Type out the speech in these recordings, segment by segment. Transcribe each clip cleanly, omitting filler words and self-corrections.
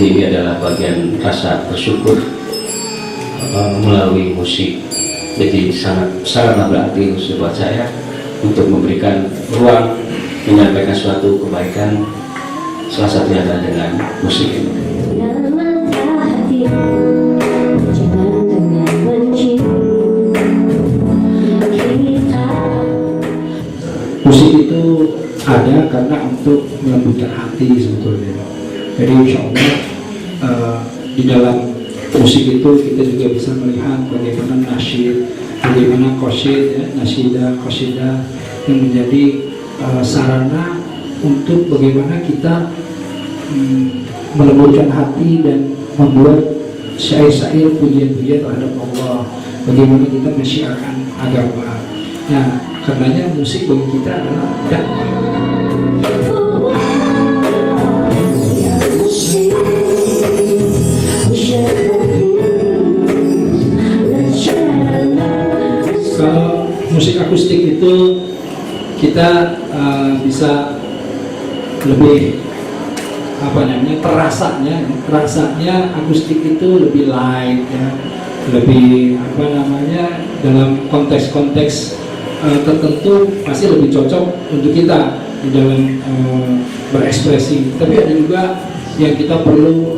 Jadi ini adalah bagian rasa bersyukur melalui musik. Jadi sangatlah berarti buat saya untuk memberikan ruang menyampaikan suatu kebaikan, salah satunya adalah dengan musik ini. Musik itu ada karena untuk melembutkan hati sebetulnya. Jadi insya Allah di dalam musik itu kita juga bisa melihat bagaimana nasyid, bagaimana qasid, ya, nasyidah, qasidah yang menjadi sarana untuk bagaimana kita melembutkan hati dan membuat syair-syair pujian-pujian terhadap Allah, bagaimana kita mensyiarkan agama. Nah, karenanya musik bagi kita adalah dakwah. Kalau musik akustik itu kita bisa lebih terasanya akustik itu lebih light, ya, lebih dalam konteks tertentu pasti lebih cocok untuk kita di dalam berekspresi. Tapi ada juga yang kita perlu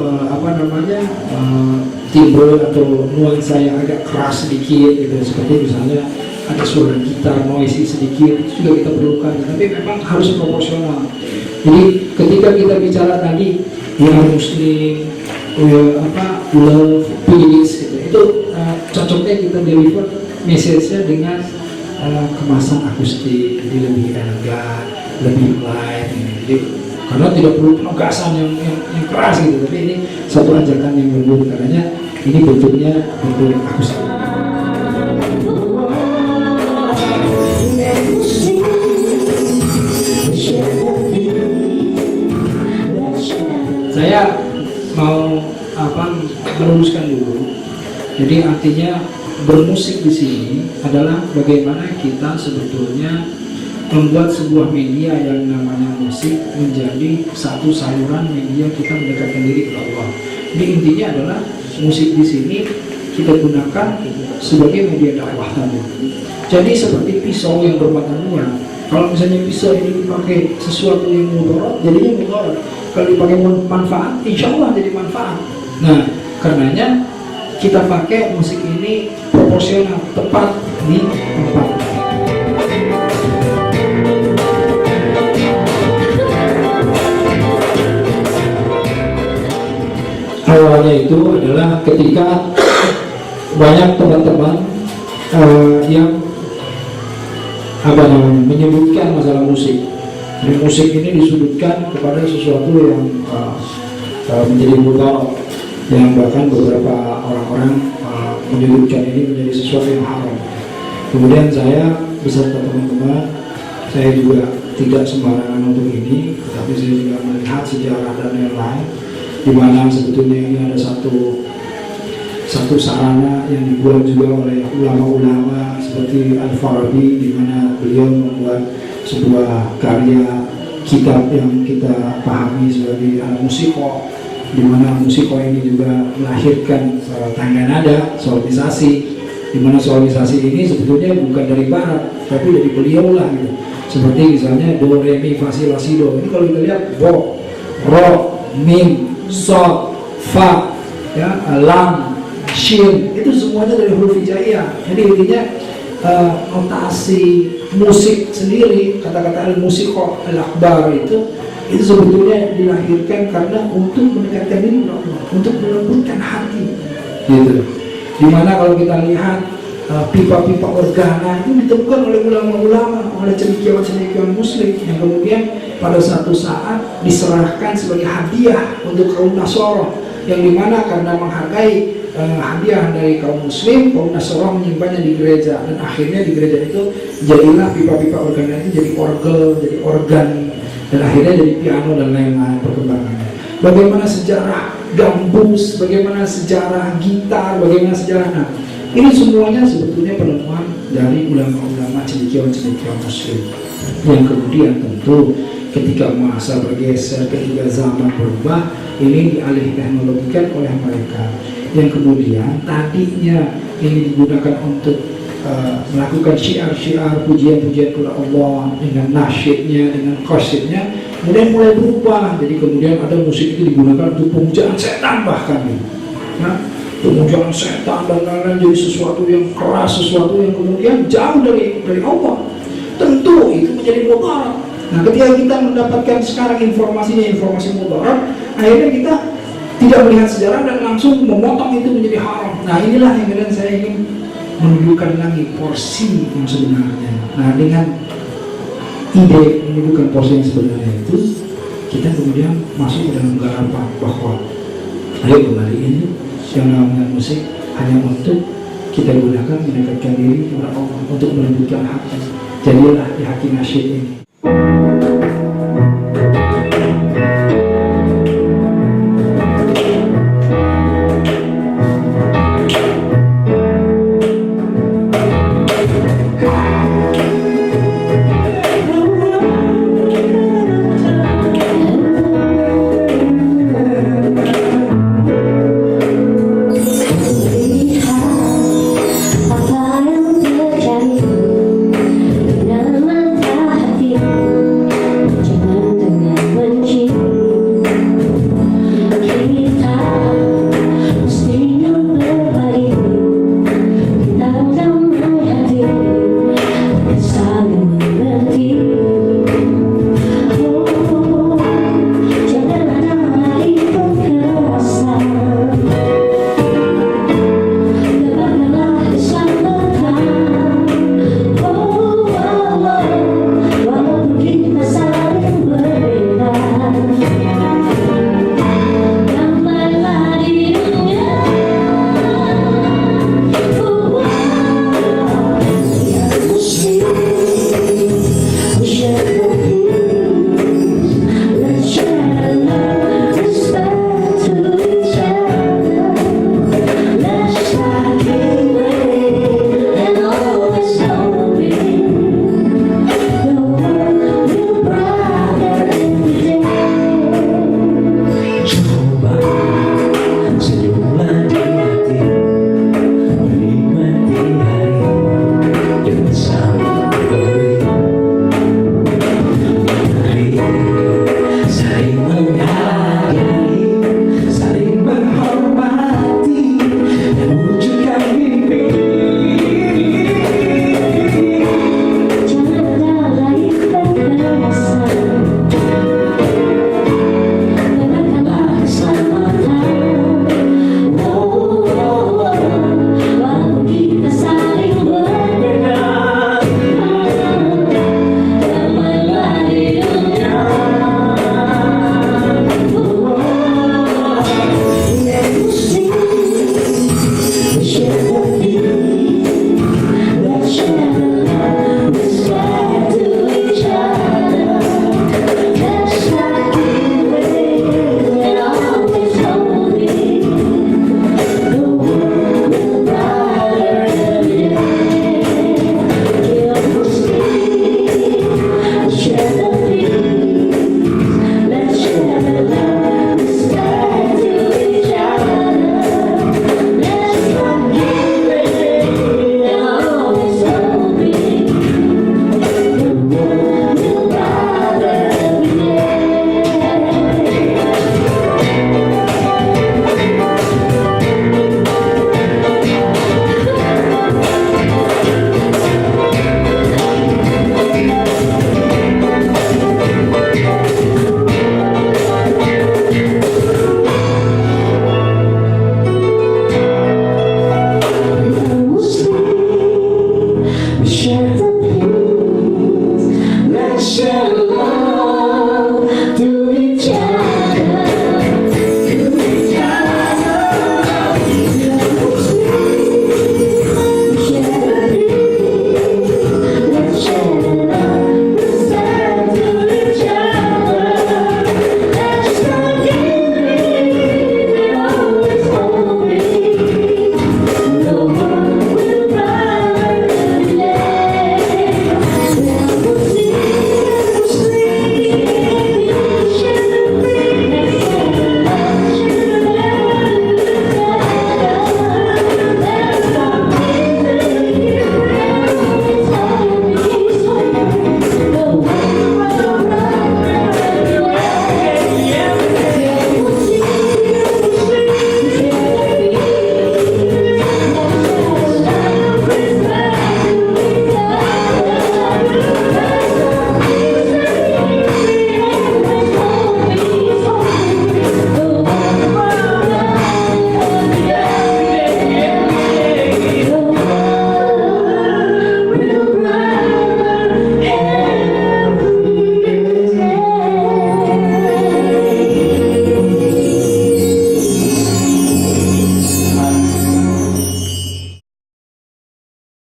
timbul atau nuansa yang agak keras sedikit gitu, seperti misalnya ada suara gitar noisy sedikit, itu juga kita perlukan, tapi memang harus proporsional. Jadi ketika kita bicara tadi yang muslim, love, peace gitu, itu cocoknya kita deliver message-nya dengan kemasan akustik, jadi lebih elegan, lebih light gitu. Jadi karena tidak perlu penugasan yang keras gitu, tapi ini satu ajakan yang lembut, karena ini bentuknya bentuk akustik. Saya mau meluruskan dulu. Jadi artinya bermusik di sini adalah bagaimana kita sebetulnya membuat sebuah media yang namanya musik menjadi satu saluran media kita mendekatkan diri ke Allah. Jadi intinya adalah musik di sini kita gunakan sebagai media dakwah tadi. Jadi seperti pisau yang bermata dua. Kalau misalnya pisau ini dipakai sesuatu yang mudarat, jadinya mudarat. Kalau dipakai manfaat, insya Allah jadi manfaat. Nah, karenanya kita pakai musik ini proporsional, tepat di tempat. Awalnya itu adalah ketika banyak teman-teman yang menyebutkan masalah musik. Jadi musik ini disudutkan kepada sesuatu yang menjadi mudarat, yang bahkan beberapa orang-orang menyebutkan ini menjadi sesuatu yang haram. Kemudian saya beserta teman-teman, saya juga tidak sembarangan untuk ini, tapi saya juga melihat sejarah dan lain-lain, di mana sebetulnya ini ada satu sarana yang dibuat juga oleh ulama-ulama seperti Al-Farabi, di mana beliau membuat sebuah karya kitab yang kita pahami sebagai musiko, di mana musiko ini juga melahirkan tangga nada, solmisasi, di mana solmisasi ini sebetulnya bukan dari barat, tapi dari beliau lah gitu. Seperti misalnya do, re, mi, fa, si, la, si, do. Ini kalau kita lihat do, ro, mim, so, fa, ya, lam, shin, itu semuanya dari huruf hijaiyah. Jadi intinya notasi musik sendiri, kata-kata al-musiko, al-akbar itu sebetulnya dilahirkan karena untuk mendekatkan diri kepada Allah, untuk melembutkan hati, gitu. Dimana kalau kita lihat pipa-pipa organa itu ditemukan oleh ulama-ulama, oleh cendekiawan-cendekiawan muslim yang kemudian pada satu saat diserahkan sebagai hadiah untuk kaum Nasara, yang dimana karena menghargai hadiah dari kaum muslim, kaum Nasara menyimpannya di gereja, dan akhirnya di gereja itu jadilah pipa-pipa organa itu jadi orgel, jadi organ, dan akhirnya jadi piano dan lain-lain perkembangannya. Bagaimana sejarah gambus, bagaimana sejarah gitar, bagaimana sejarah ini semuanya sebetulnya penemuan dari ulama-ulama cendekiawan muslim, yang kemudian tentu ketika masa bergeser, ketika zaman berubah, ini dialih teknologikan oleh mereka. Yang kemudian tadinya ini digunakan untuk melakukan syiar-syiar pujian-pujian kepada Allah dengan nasyidnya, dengan qasidnya, kemudian mulai berubah. Jadi kemudian ada musik itu digunakan untuk pemujaan setan bahkan, nah, pemujaan setan dan lain-lain, jadi sesuatu yang keras, sesuatu yang kemudian jauh dari Allah. Tentu itu menjadi mudarat. Nah, ketika kita mendapatkan sekarang informasinya informasi mudarat, akhirnya kita tidak melihat sejarah dan langsung memotong itu menjadi haram. Nah, inilah yang kemudian saya ingin menunjukkan lagi porsi yang sebenarnya. Nah, dengan ide menunjukkan porsi yang sebenarnya itu, kita kemudian masuk ke dalam garapan bahwa ayo kembali ini yang namanya musik hanya untuk kita gunakan mendekatkan diri kepada Allah, untuk menunjukkan hati. Jadilah di hati nasyid ini.